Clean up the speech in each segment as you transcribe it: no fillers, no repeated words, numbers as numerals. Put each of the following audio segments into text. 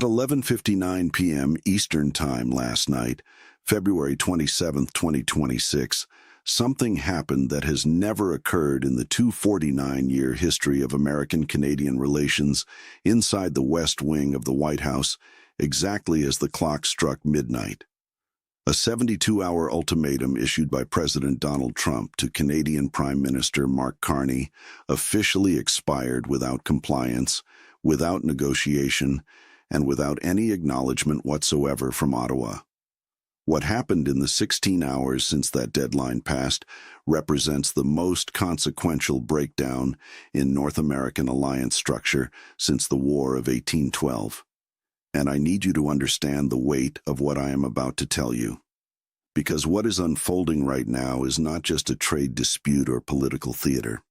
At 11:59 p.m. Eastern Time last night, February 27, 2026, something happened that has never occurred in the 249-year history of American-Canadian relations inside the West Wing of the White House, exactly as the clock struck midnight. A 72-hour ultimatum issued by President Donald Trump to Canadian Prime Minister Mark Carney officially expired without compliance, without negotiation, and without any acknowledgement whatsoever from Ottawa. What happened in the 16 hours since that deadline passed represents the most consequential breakdown in North American alliance structure since the War of 1812. And I need you to understand the weight of what I am about to tell you. Because what is unfolding right now is not just a trade dispute or political theater.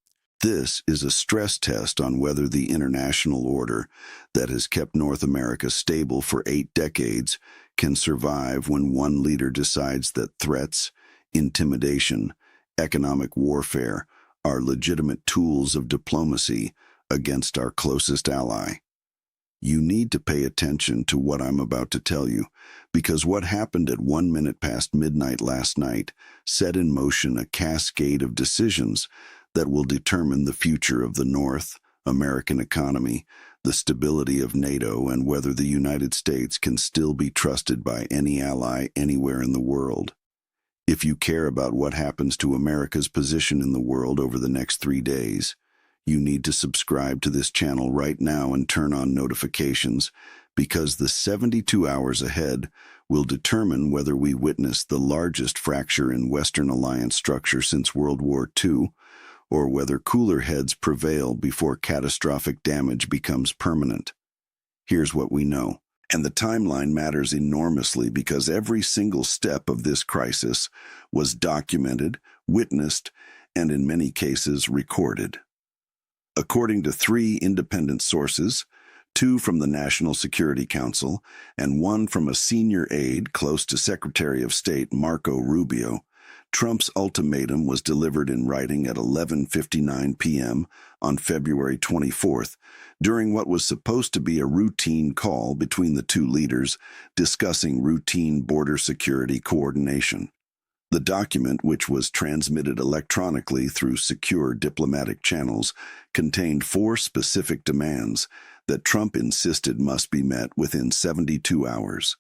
This is a stress test on whether the international order that has kept North America stable for 8 decades can survive when one leader decides that threats, intimidation, economic warfare are legitimate tools of diplomacy against our closest ally. You need to pay attention to what I'm about to tell you, because what happened at 1 minute past midnight last night set in motion a cascade of decisions that will determine the future of the North American economy, the stability of NATO, and whether the United States can still be trusted by any ally anywhere in the world. If you care about what happens to America's position in the world over the next 3 days, you need to subscribe to this channel right now and turn on notifications, because the 72 hours ahead will determine whether we witness the largest fracture in Western alliance structure since World War II, or whether cooler heads prevail before catastrophic damage becomes permanent. Here's what we know. And the timeline matters enormously because every single step of this crisis was documented, witnessed, and in many cases recorded. According to 3 independent sources, 2 from the National Security Council and 1 from a senior aide close to Secretary of State Marco Rubio, Trump's ultimatum was delivered in writing at 11:59 p.m. on February 24th, during what was supposed to be a routine call between the 2 leaders discussing routine border security coordination. The document, which was transmitted electronically through secure diplomatic channels, contained 4 specific demands that Trump insisted must be met within 72 hours.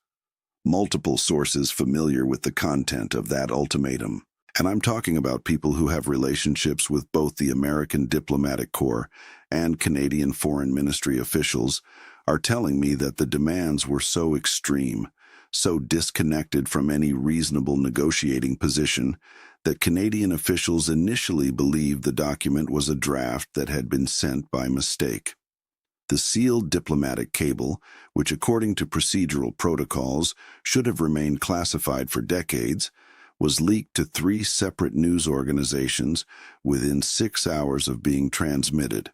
Multiple sources familiar with the content of that ultimatum, and I'm talking about people who have relationships with both the American Diplomatic Corps and Canadian Foreign Ministry officials, are telling me that the demands were so extreme, so disconnected from any reasonable negotiating position, that Canadian officials initially believed the document was a draft that had been sent by mistake. The sealed diplomatic cable, which according to procedural protocols should have remained classified for decades, was leaked to 3 separate news organizations within 6 hours of being transmitted.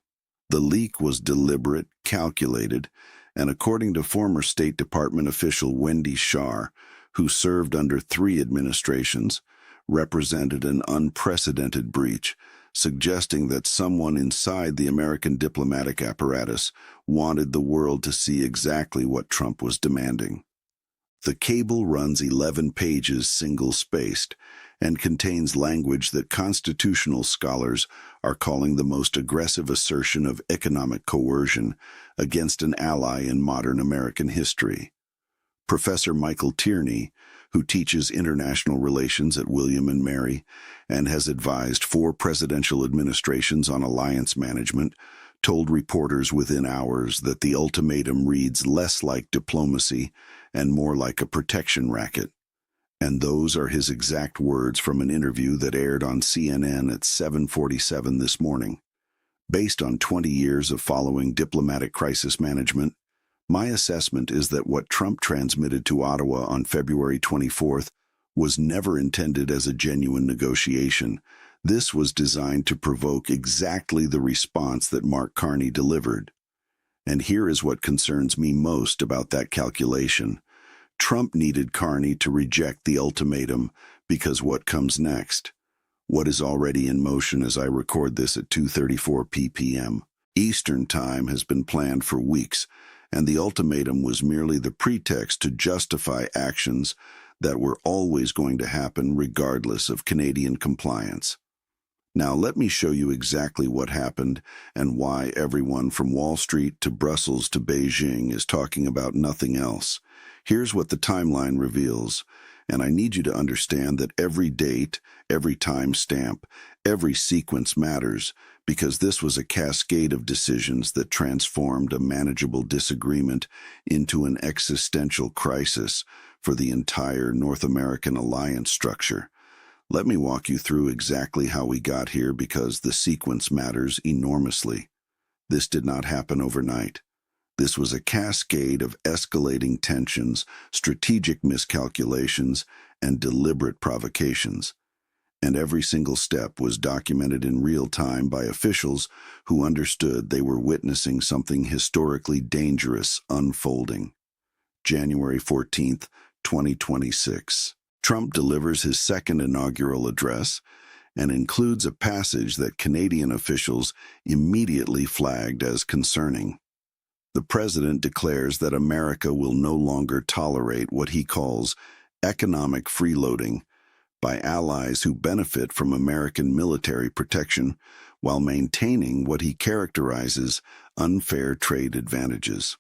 The leak was deliberate, calculated, and according to former State Department official Wendy Sharr, who served under 3 administrations, represented an unprecedented breach, suggesting that someone inside the American diplomatic apparatus wanted the world to see exactly what Trump was demanding. The cable runs 11 pages single-spaced and contains language that constitutional scholars are calling the most aggressive assertion of economic coercion against an ally in modern American history. Professor Michael Tierney, who teaches international relations at William and Mary and has advised 4 presidential administrations on alliance management, told reporters within hours that the ultimatum reads less like diplomacy and more like a protection racket. And those are his exact words from an interview that aired on CNN at 7:47 this morning. Based on 20 years of following diplomatic crisis management, my assessment is that what Trump transmitted to Ottawa on February 24th was never intended as a genuine negotiation. This was designed to provoke exactly the response that Mark Carney delivered. And here is what concerns me most about that calculation. Trump needed Carney to reject the ultimatum because what comes next? What is already in motion as I record this at 2:34 p.m. Eastern Time has been planned for weeks, and the ultimatum was merely the pretext to justify actions that were always going to happen regardless of Canadian compliance. Now let me show you exactly what happened and why everyone from Wall Street to Brussels to Beijing is talking about nothing else. Here's what the timeline reveals, and I need you to understand that every date, every timestamp, every sequence matters, because this was a cascade of decisions that transformed a manageable disagreement into an existential crisis for the entire North American alliance structure. Let me walk you through exactly how we got here, because the sequence matters enormously. This did not happen overnight. This was a cascade of escalating tensions, strategic miscalculations, and deliberate provocations. And every single step was documented in real time by officials who understood they were witnessing something historically dangerous unfolding. January 14th, 2026. Trump delivers his second inaugural address and includes a passage that Canadian officials immediately flagged as concerning. The president declares that America will no longer tolerate what he calls economic freeloading by allies who benefit from American military protection while maintaining what he characterizes unfair trade advantages.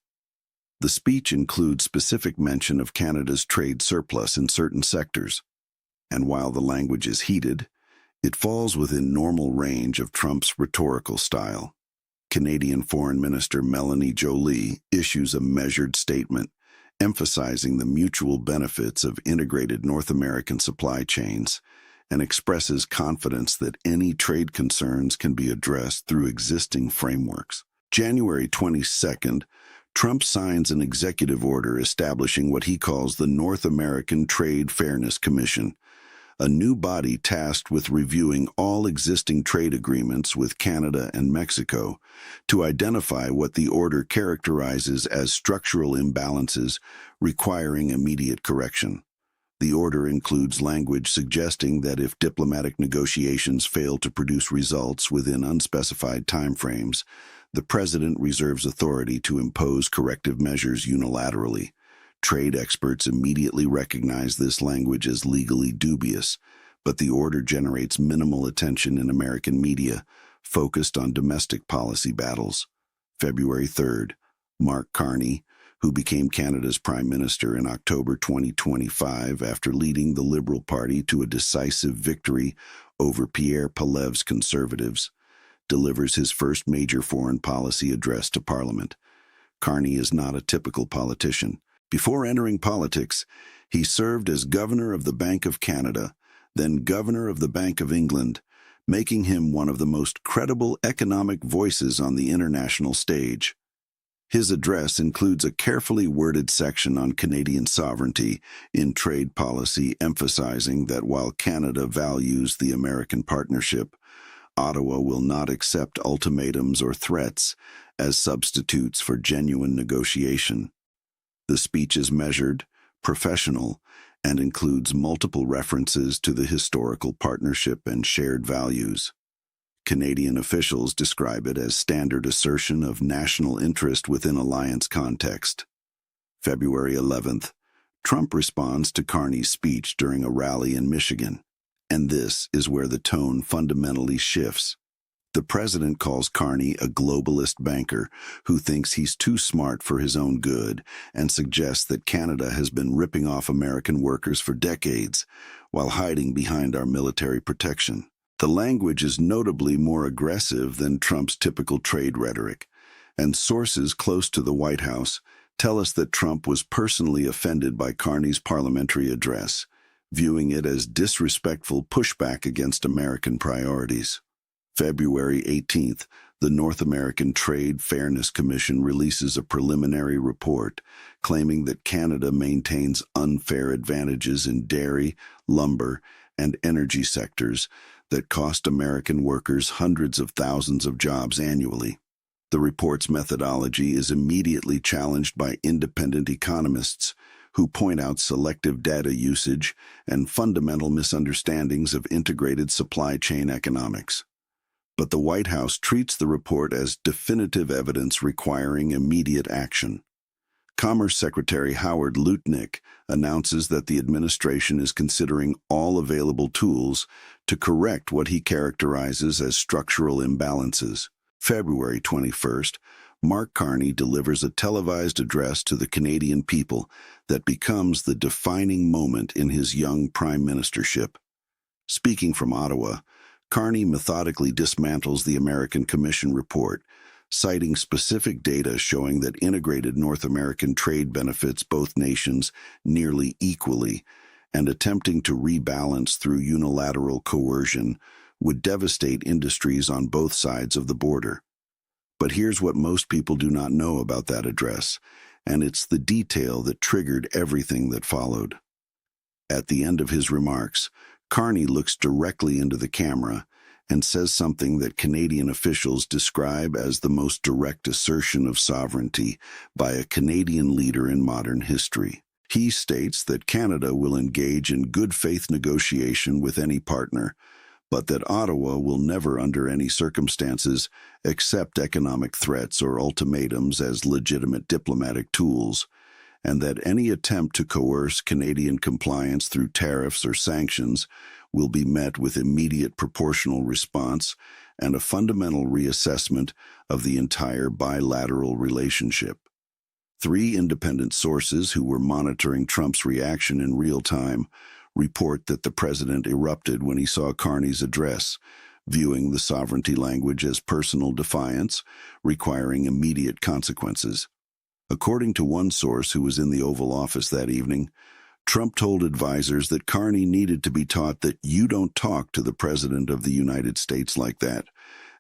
The speech includes specific mention of Canada's trade surplus in certain sectors, and while the language is heated, it falls within normal range of Trump's rhetorical style. Canadian Foreign Minister Melanie Joly issues a measured statement, emphasizing the mutual benefits of integrated North American supply chains, and expresses confidence that any trade concerns can be addressed through existing frameworks. January 22nd, Trump signs an executive order establishing what he calls the North American Trade Fairness Commission, a new body tasked with reviewing all existing trade agreements with Canada and Mexico to identify what the order characterizes as structural imbalances requiring immediate correction. The order includes language suggesting that if diplomatic negotiations fail to produce results within unspecified timeframes, the president reserves authority to impose corrective measures unilaterally. Trade experts immediately recognize this language as legally dubious, but the order generates minimal attention in American media, focused on domestic policy battles. February 3rd, Mark Carney, who became Canada's Prime Minister in October 2025 after leading the Liberal Party to a decisive victory over Pierre Poilievre's Conservatives, delivers his first major foreign policy address to Parliament. Carney is not a typical politician. Before entering politics, he served as Governor of the Bank of Canada, then Governor of the Bank of England, making him one of the most credible economic voices on the international stage. His address includes a carefully worded section on Canadian sovereignty in trade policy, emphasizing that while Canada values the American partnership, Ottawa will not accept ultimatums or threats as substitutes for genuine negotiation. The speech is measured, professional, and includes multiple references to the historical partnership and shared values. Canadian officials describe it as standard assertion of national interest within alliance context. February 11th, Trump responds to Carney's speech during a rally in Michigan, and this is where the tone fundamentally shifts. The president calls Carney a globalist banker who thinks he's too smart for his own good and suggests that Canada has been ripping off American workers for decades while hiding behind our military protection. The language is notably more aggressive than Trump's typical trade rhetoric, and sources close to the White House tell us that Trump was personally offended by Carney's parliamentary address, viewing it as disrespectful pushback against American priorities. February 18th, the North American Trade Fairness Commission releases a preliminary report claiming that Canada maintains unfair advantages in dairy, lumber, and energy sectors that cost American workers hundreds of thousands of jobs annually. The report's methodology is immediately challenged by independent economists who point out selective data usage and fundamental misunderstandings of integrated supply chain economics. But the White House treats the report as definitive evidence requiring immediate action. Commerce Secretary Howard Lutnick announces that the administration is considering all available tools to correct what he characterizes as structural imbalances. February 21st, Mark Carney delivers a televised address to the Canadian people that becomes the defining moment in his young prime ministership. Speaking from Ottawa, Carney methodically dismantles the American Commission report, citing specific data showing that integrated North American trade benefits both nations nearly equally, and attempting to rebalance through unilateral coercion would devastate industries on both sides of the border. But here's what most people do not know about that address, and it's the detail that triggered everything that followed. At the end of his remarks, Carney looks directly into the camera and says something that Canadian officials describe as the most direct assertion of sovereignty by a Canadian leader in modern history. He states that Canada will engage in good faith negotiation with any partner, but that Ottawa will never under any circumstances accept economic threats or ultimatums as legitimate diplomatic tools, and that any attempt to coerce Canadian compliance through tariffs or sanctions will be met with immediate proportional response and a fundamental reassessment of the entire bilateral relationship. 3 independent sources who were monitoring Trump's reaction in real time report that the president erupted when he saw Carney's address, viewing the sovereignty language as personal defiance, requiring immediate consequences. According to one source who was in the Oval Office that evening, Trump told advisors that Carney needed to be taught that you don't talk to the President of the United States like that,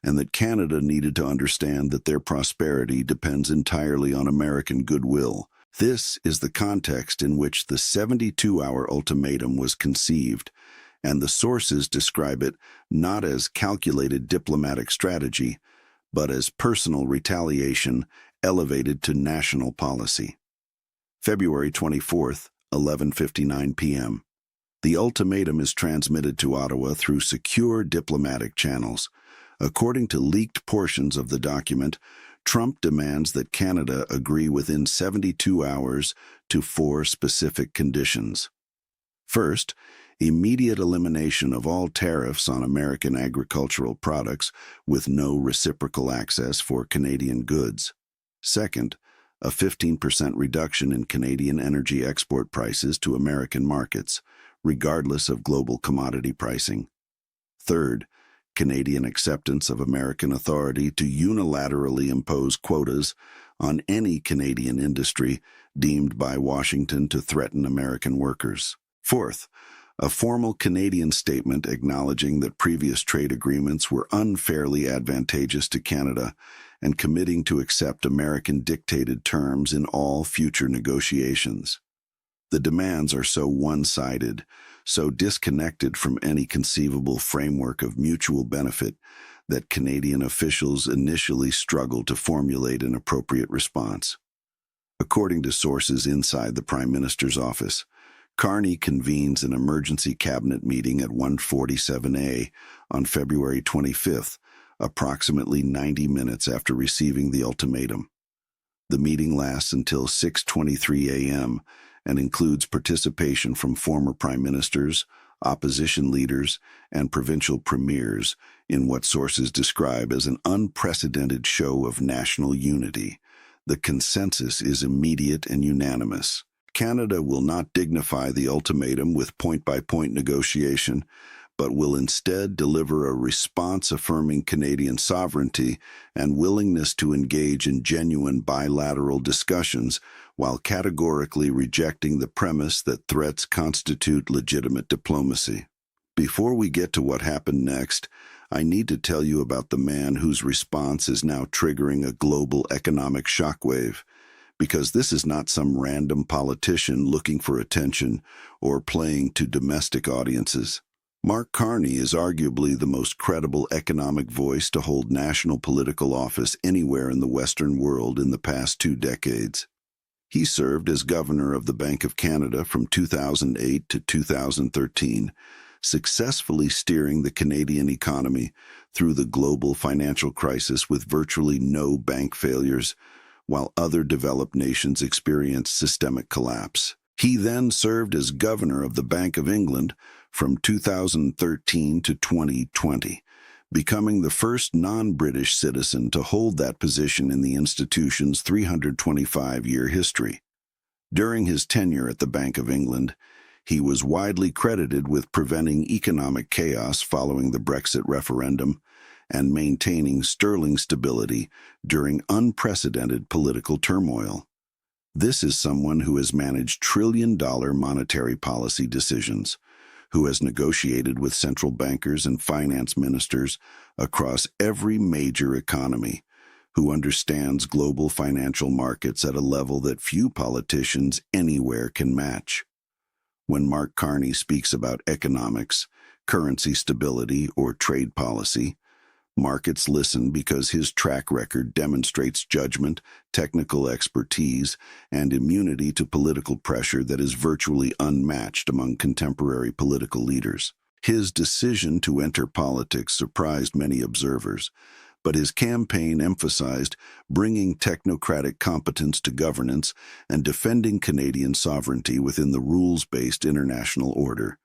and that Canada needed to understand that their prosperity depends entirely on American goodwill. This is the context in which the 72-hour ultimatum was conceived, and the sources describe it not as calculated diplomatic strategy, but as personal retaliation elevated to national policy. February 24th, 11:59 p.m. The ultimatum is transmitted to Ottawa through secure diplomatic channels. According to leaked portions of the document, Trump demands that Canada agree within 72 hours to 4 specific conditions. First, immediate elimination of all tariffs on American agricultural products with no reciprocal access for Canadian goods. Second, a 15% reduction in Canadian energy export prices to American markets, regardless of global commodity pricing. Third, Canadian acceptance of American authority to unilaterally impose quotas on any Canadian industry deemed by Washington to threaten American workers. Fourth, a formal Canadian statement acknowledging that previous trade agreements were unfairly advantageous to Canada and committing to accept American-dictated terms in all future negotiations. The demands are so one-sided, so disconnected from any conceivable framework of mutual benefit that Canadian officials initially struggled to formulate an appropriate response. According to sources inside the Prime Minister's office, Carney convenes an emergency cabinet meeting at 1:47 a.m. on February 25th, approximately 90 minutes after receiving the ultimatum. The meeting lasts until 6:23 a.m. and includes participation from former prime ministers, opposition leaders, and provincial premiers in what sources describe as an unprecedented show of national unity. The consensus is immediate and unanimous. Canada will not dignify the ultimatum with point-by-point negotiation, but will instead deliver a response affirming Canadian sovereignty and willingness to engage in genuine bilateral discussions while categorically rejecting the premise that threats constitute legitimate diplomacy. Before we get to what happened next, I need to tell you about the man whose response is now triggering a global economic shockwave, because this is not some random politician looking for attention or playing to domestic audiences. Mark Carney is arguably the most credible economic voice to hold national political office anywhere in the Western world in the past 2 decades. He served as governor of the Bank of Canada from 2008 to 2013, successfully steering the Canadian economy through the global financial crisis with virtually no bank failures, while other developed nations experienced systemic collapse. He then served as governor of the Bank of England from 2013 to 2020, becoming the first non-British citizen to hold that position in the institution's 325-year history. During his tenure at the Bank of England, he was widely credited with preventing economic chaos following the Brexit referendum and maintaining sterling stability during unprecedented political turmoil. This is someone who has managed trillion-dollar monetary policy decisions, who has negotiated with central bankers and finance ministers across every major economy, who understands global financial markets at a level that few politicians anywhere can match. When Mark Carney speaks about economics, currency stability, or trade policy, markets listen because his track record demonstrates judgment, technical expertise, and immunity to political pressure that is virtually unmatched among contemporary political leaders. His decision to enter politics surprised many observers, but his campaign emphasized bringing technocratic competence to governance and defending Canadian sovereignty within the rules-based international order.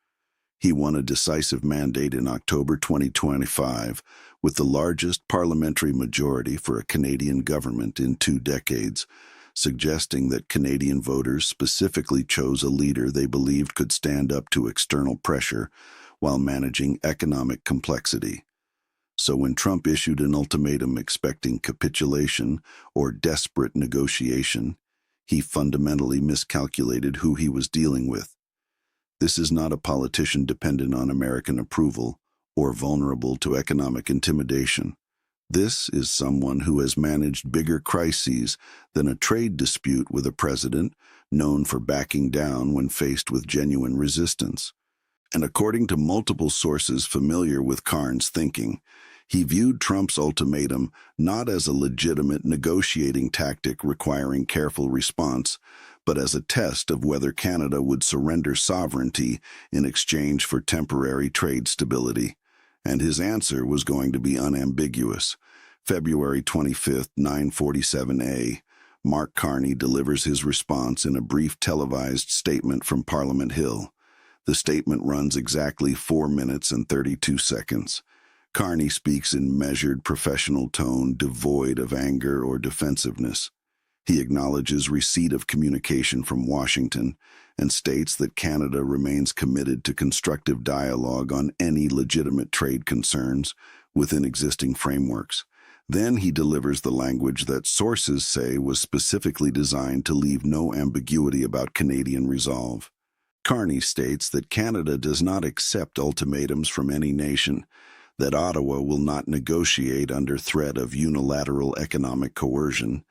He won a decisive mandate in October 2025 with the largest parliamentary majority for a Canadian government in 2 decades, suggesting that Canadian voters specifically chose a leader they believed could stand up to external pressure while managing economic complexity. So when Trump issued an ultimatum expecting capitulation or desperate negotiation, he fundamentally miscalculated who he was dealing with. This is not a politician dependent on American approval or vulnerable to economic intimidation. This is someone who has managed bigger crises than a trade dispute with a president known for backing down when faced with genuine resistance. And according to multiple sources familiar with Carney's thinking, he viewed Trump's ultimatum not as a legitimate negotiating tactic requiring careful response, but as a test of whether Canada would surrender sovereignty in exchange for temporary trade stability. And his answer was going to be unambiguous. February 25, 9:47 a. Mark Carney delivers his response in a brief televised statement from Parliament Hill. The statement runs exactly 4 minutes and 32 seconds. Carney speaks in measured professional tone, devoid of anger or defensiveness. He acknowledges receipt of communication from Washington and states that Canada remains committed to constructive dialogue on any legitimate trade concerns within existing frameworks. Then he delivers the language that sources say was specifically designed to leave no ambiguity about Canadian resolve. Carney states that Canada does not accept ultimatums from any nation, that Ottawa will not negotiate under threat of unilateral economic coercion,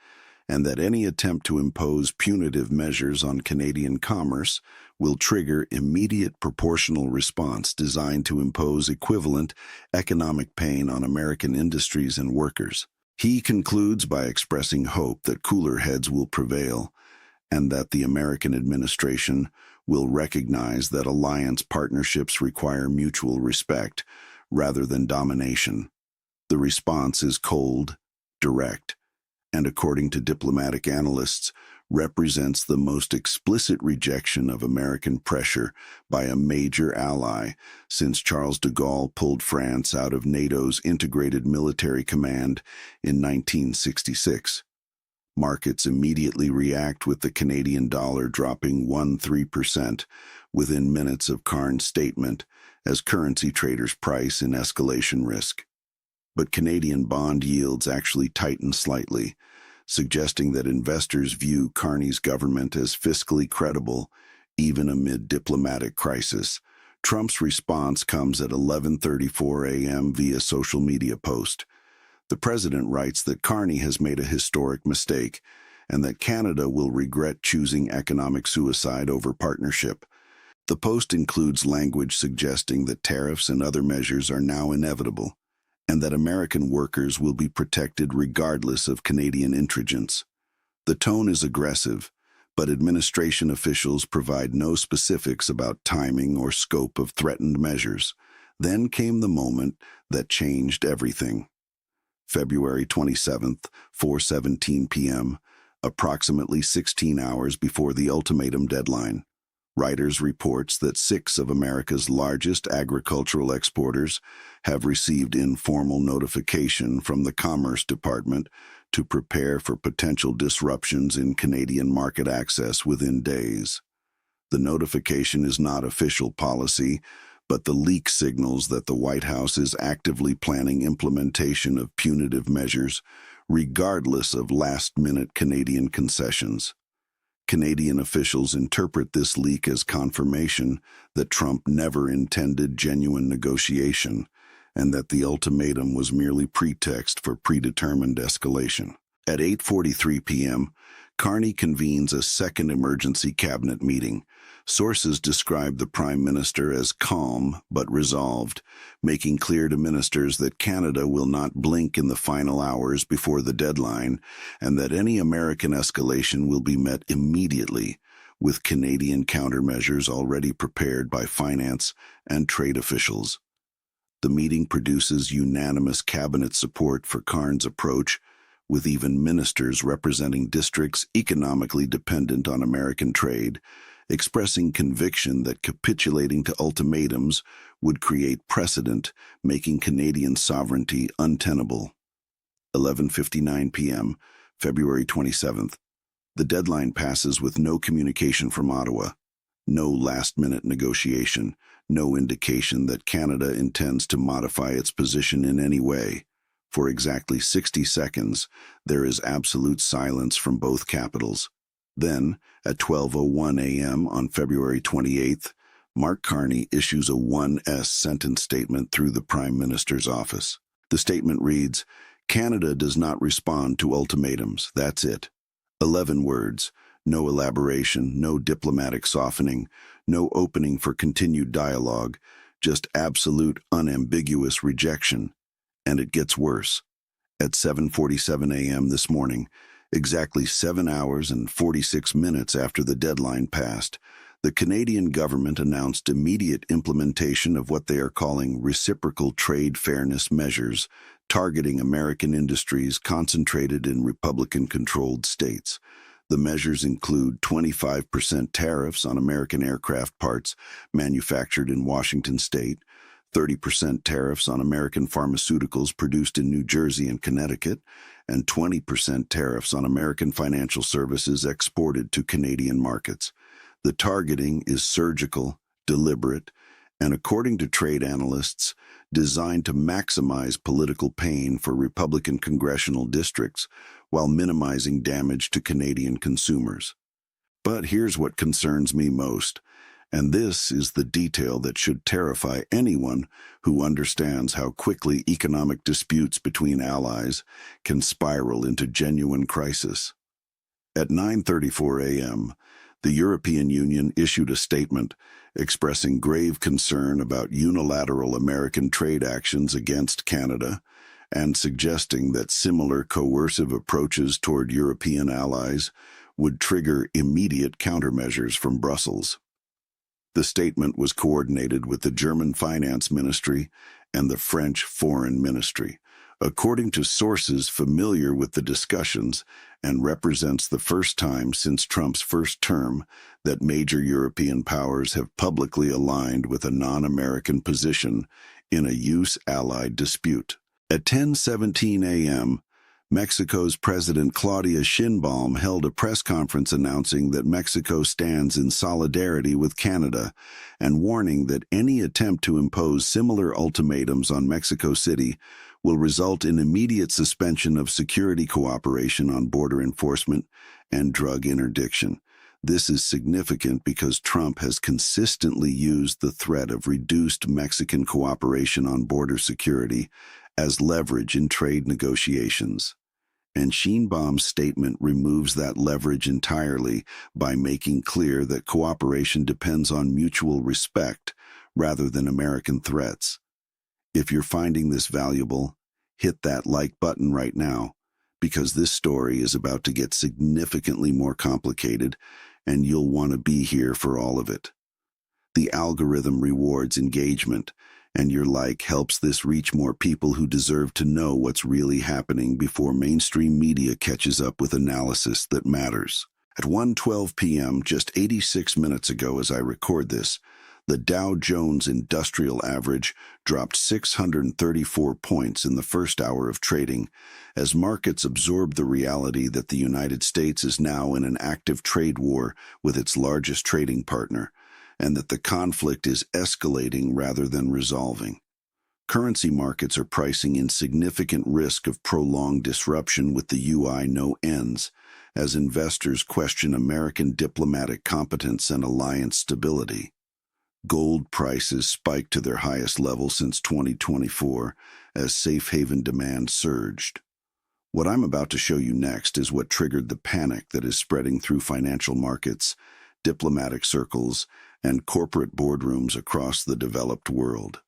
and that any attempt to impose punitive measures on Canadian commerce will trigger immediate proportional response designed to impose equivalent economic pain on American industries and workers. He concludes by expressing hope that cooler heads will prevail and that the American administration will recognize that alliance partnerships require mutual respect rather than domination. The response is cold, direct, and according to diplomatic analysts, represents the most explicit rejection of American pressure by a major ally since Charles de Gaulle pulled France out of NATO's integrated military command in 1966. Markets immediately react with the Canadian dollar dropping 1.3% within minutes of Carney's statement as currency traders price in escalation risk. But Canadian bond yields actually tighten slightly, suggesting that investors view Carney's government as fiscally credible even amid diplomatic crisis. Trump's response comes at 11:34 a.m. via social media post. The president writes that Carney has made a historic mistake and that Canada will regret choosing economic suicide over partnership. The post includes language suggesting that tariffs and other measures are now inevitable, and that American workers will be protected regardless of Canadian intransigence. The tone is aggressive, but administration officials provide no specifics about timing or scope of threatened measures. Then came the moment that changed everything. February 27th, 4:17 p.m., approximately 16 hours before the ultimatum deadline. Reuters reports that 6 of America's largest agricultural exporters have received informal notification from the Commerce Department to prepare for potential disruptions in Canadian market access within days. The notification is not official policy, but the leak signals that the White House is actively planning implementation of punitive measures, regardless of last-minute Canadian concessions. Canadian officials interpret this leak as confirmation that Trump never intended genuine negotiation and that the ultimatum was merely pretext for predetermined escalation. At 8:43 p.m., Carney convenes a second emergency cabinet meeting. Sources describe the Prime Minister as calm but resolved, making clear to ministers that Canada will not blink in the final hours before the deadline and that any American escalation will be met immediately, with Canadian countermeasures already prepared by finance and trade officials. The meeting produces unanimous cabinet support for Carney's approach, with even ministers representing districts economically dependent on American trade, expressing conviction that capitulating to ultimatums would create precedent, making Canadian sovereignty untenable. 11:59 p.m., February 27th. The deadline passes with no communication from Ottawa, no last-minute negotiation, no indication that Canada intends to modify its position in any way. For exactly 60 seconds, there is absolute silence from both capitals. Then, at 12:01 a.m. on February 28th, Mark Carney issues a 1S sentence statement through the Prime Minister's office. The statement reads, "Canada does not respond to ultimatums. That's it." 11 words, no elaboration, no diplomatic softening, no opening for continued dialogue, just absolute, unambiguous rejection. And it gets worse. At 7:47 a.m. this morning, exactly 7 hours and 46 minutes after the deadline passed, the Canadian government announced immediate implementation of what they are calling reciprocal trade fairness measures, targeting American industries concentrated in Republican-controlled states. The measures include 25% tariffs on American aircraft parts manufactured in Washington state, 30% tariffs on American pharmaceuticals produced in New Jersey and Connecticut, and 20% tariffs on American financial services exported to Canadian markets. The targeting is surgical, deliberate, and according to trade analysts, designed to maximize political pain for Republican congressional districts while minimizing damage to Canadian consumers. But here's what concerns me most. And this is the detail that should terrify anyone who understands how quickly economic disputes between allies can spiral into genuine crisis. At 9:34 a.m., the European Union issued a statement expressing grave concern about unilateral American trade actions against Canada and suggesting that similar coercive approaches toward European allies would trigger immediate countermeasures from Brussels. The statement was coordinated with the German Finance Ministry and the French Foreign Ministry, according to sources familiar with the discussions, and represents the first time since Trump's first term that major European powers have publicly aligned with a non-American position in a US-allied dispute. At 10:17 a.m., Mexico's President Claudia Sheinbaum held a press conference announcing that Mexico stands in solidarity with Canada and warning that any attempt to impose similar ultimatums on Mexico City will result in immediate suspension of security cooperation on border enforcement and drug interdiction. This is significant because Trump has consistently used the threat of reduced Mexican cooperation on border security as leverage in trade negotiations. And Sheinbaum's statement removes that leverage entirely by making clear that cooperation depends on mutual respect rather than American threats. If you're finding this valuable, hit that like button right now, because this story is about to get significantly more complicated, and you'll want to be here for all of it. The algorithm rewards engagement, And your like helps this reach more people who deserve to know what's really happening before mainstream media catches up with analysis that matters. At 1:12 p.m., just 86 minutes ago as I record this, the Dow Jones Industrial Average dropped 634 points in the first hour of trading, as markets absorbed the reality that the United States is now in an active trade war with its largest trading partner, and that the conflict is escalating rather than resolving. Currency markets are pricing in significant risk of prolonged disruption with the UI no ends, as investors question American diplomatic competence and alliance stability. Gold prices spiked to their highest level since 2024 as safe haven demand surged. What I'm about to show you next is what triggered the panic that is spreading through financial markets, diplomatic circles, and corporate boardrooms across the developed world.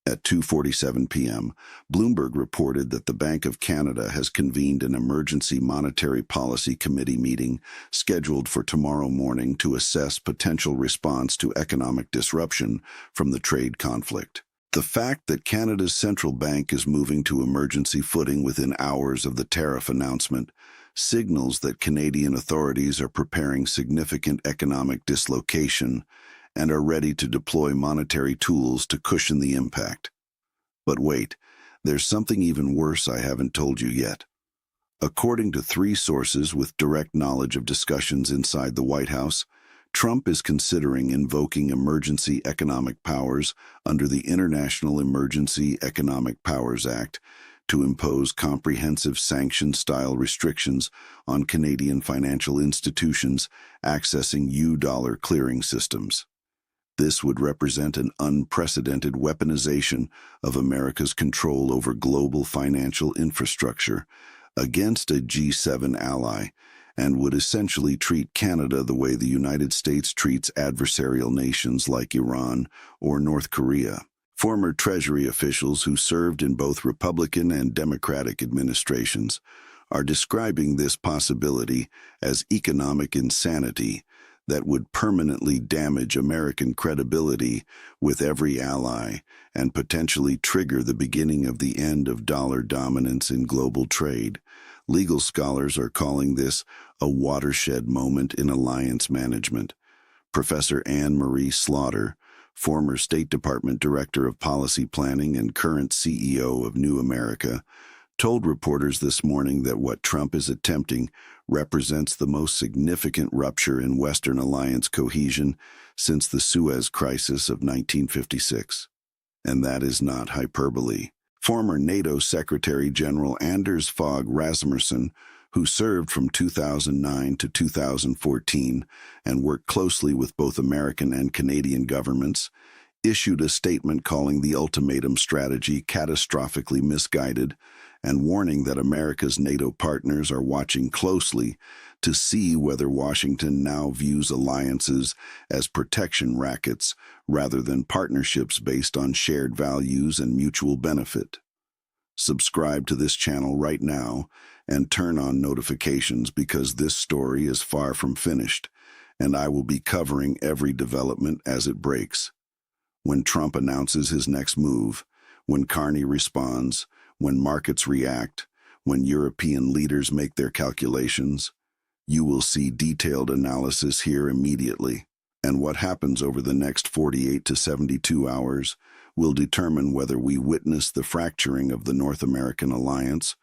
At 2:47 p.m., Bloomberg reported that the Bank of Canada has convened an emergency monetary policy committee meeting scheduled for tomorrow morning to assess potential response to economic disruption from the trade conflict. The fact that Canada's central bank is moving to emergency footing within hours of the tariff announcement signals that Canadian authorities are preparing significant economic dislocation and are ready to deploy monetary tools to cushion the impact. But wait, there's something even worse I haven't told you yet. According to 3 sources with direct knowledge of discussions inside the White House, Trump is considering invoking emergency economic powers under the International Emergency Economic Powers Act to impose comprehensive sanction-style restrictions on Canadian financial institutions accessing U-dollar clearing systems. This would represent an unprecedented weaponization of America's control over global financial infrastructure against a G7 ally, and would essentially treat Canada the way the United States treats adversarial nations like Iran or North Korea. Former Treasury officials who served in both Republican and Democratic administrations are describing this possibility as economic insanity that would permanently damage American credibility with every ally and potentially trigger the beginning of the end of dollar dominance in global trade. Legal scholars are calling this a watershed moment in alliance management. Professor Anne Marie Slaughter, former State Department Director of Policy Planning and current CEO of New America, told reporters this morning that what Trump is attempting represents the most significant rupture in Western alliance cohesion since the Suez Crisis of 1956. And that is not hyperbole. Former NATO Secretary General Anders Fogh Rasmussen, who served from 2009 to 2014 and worked closely with both American and Canadian governments, issued a statement calling the ultimatum strategy catastrophically misguided and warning that America's NATO partners are watching closely to see whether Washington now views alliances as protection rackets rather than partnerships based on shared values and mutual benefit. Subscribe to this channel right now and turn on notifications because this story is far from finished, and I will be covering every development as it breaks. When Trump announces his next move, when Carney responds, when markets react, when European leaders make their calculations, you will see detailed analysis here immediately. And what happens over the next 48 to 72 hours will determine whether we witness the fracturing of the North American alliance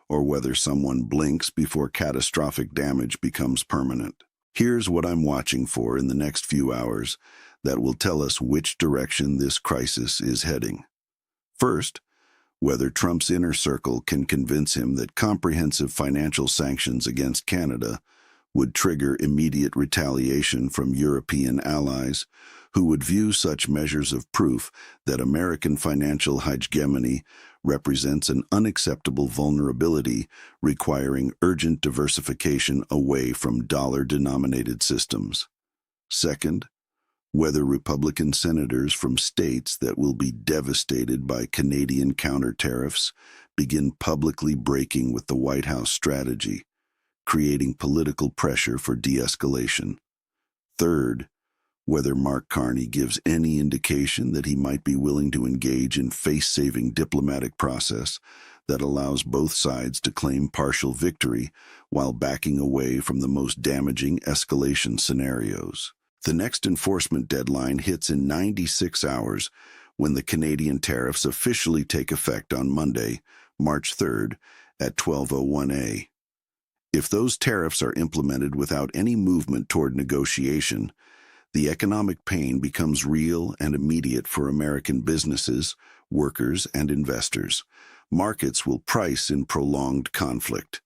or whether someone blinks before catastrophic damage becomes permanent. Here's what I'm watching for in the next few hours that will tell us which direction this crisis is heading. First, whether Trump's inner circle can convince him that comprehensive financial sanctions against Canada would trigger immediate retaliation from European allies who would view such measures of proof that American financial hegemony represents an unacceptable vulnerability requiring urgent diversification away from dollar-denominated systems. Second, whether Republican senators from states that will be devastated by Canadian counter-tariffs begin publicly breaking with the White House strategy, creating political pressure for de-escalation. Third, Whether Mark Carney gives any indication that he might be willing to engage in face-saving diplomatic process that allows both sides to claim partial victory while backing away from the most damaging escalation scenarios. The next enforcement deadline hits in 96 hours when the Canadian tariffs officially take effect on Monday, March 3rd at 12:01 a.m. If those tariffs are implemented without any movement toward negotiation, the economic pain becomes real and immediate for American businesses, workers, and investors. Markets will price in prolonged conflict.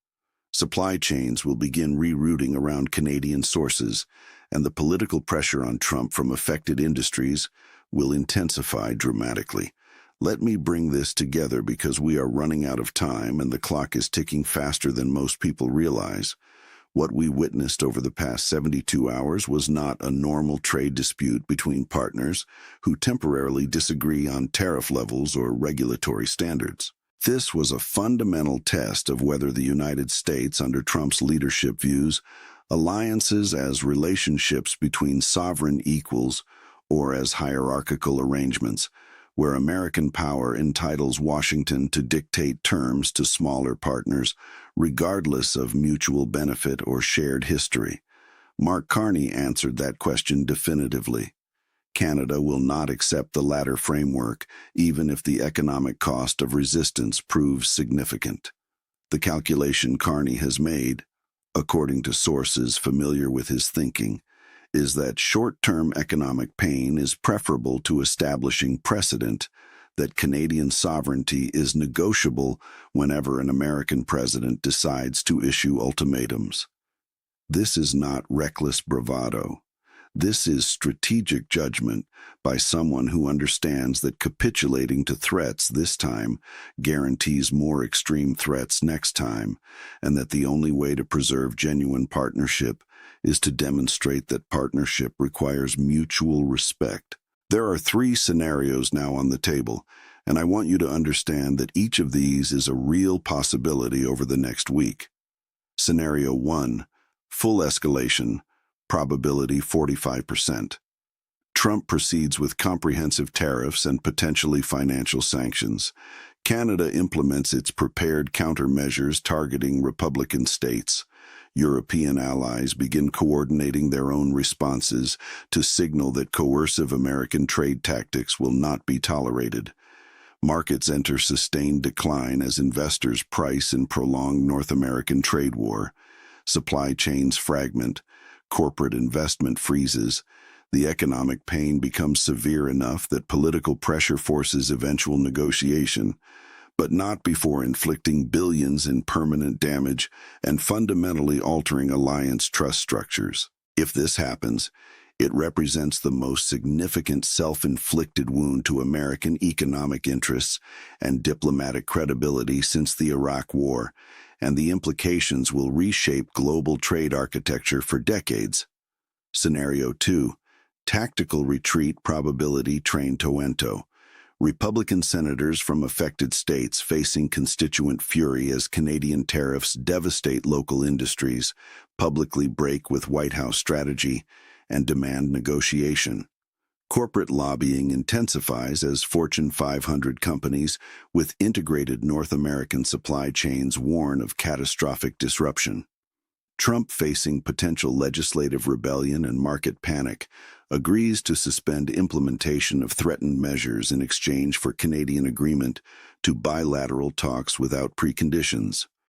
Supply chains will begin rerouting around Canadian sources, and the political pressure on Trump from affected industries will intensify dramatically. Let me bring this together because we are running out of time and the clock is ticking faster than most people realize. What we witnessed over the past 72 hours was not a normal trade dispute between partners who temporarily disagree on tariff levels or regulatory standards. This was a fundamental test of whether the United States, under Trump's leadership, views alliances as relationships between sovereign equals or as hierarchical arrangements, where American power entitles Washington to dictate terms to smaller partners, regardless of mutual benefit or shared history. Mark Carney answered that question definitively. Canada will not accept the latter framework, even if the economic cost of resistance proves significant. The calculation Carney has made, according to sources familiar with his thinking, is that short-term economic pain is preferable to establishing precedent that Canadian sovereignty is negotiable whenever an American president decides to issue ultimatums. This is not reckless bravado. This is strategic judgment by someone who understands that capitulating to threats this time guarantees more extreme threats next time, and that the only way to preserve genuine partnership is to demonstrate that partnership requires mutual respect. There are 3 scenarios now on the table, and I want you to understand that each of these is a real possibility over the next week. Scenario 1, full escalation, probability 45%. Trump proceeds with comprehensive tariffs and potentially financial sanctions. Canada implements its prepared countermeasures targeting Republican states. European allies begin coordinating their own responses to signal that coercive American trade tactics will not be tolerated. Markets enter sustained decline as investors price in prolonged North American trade war. Supply chains fragment. Corporate investment freezes. The economic pain becomes severe enough that political pressure forces eventual negotiation, but not before inflicting billions in permanent damage and fundamentally altering alliance trust structures. If this happens, it represents the most significant self-inflicted wound to American economic interests and diplomatic credibility since the Iraq War, and the implications will reshape global trade architecture for decades. Scenario 2, tactical retreat probability train-to-ento. Republican senators from affected states facing constituent fury as Canadian tariffs devastate local industries, publicly break with White House strategy, and demand negotiation. Corporate lobbying intensifies as Fortune 500 companies with integrated North American supply chains warn of catastrophic disruption. Trump, facing potential legislative rebellion and market panic, agrees to suspend implementation of threatened measures in exchange for Canadian agreement to bilateral talks without preconditions.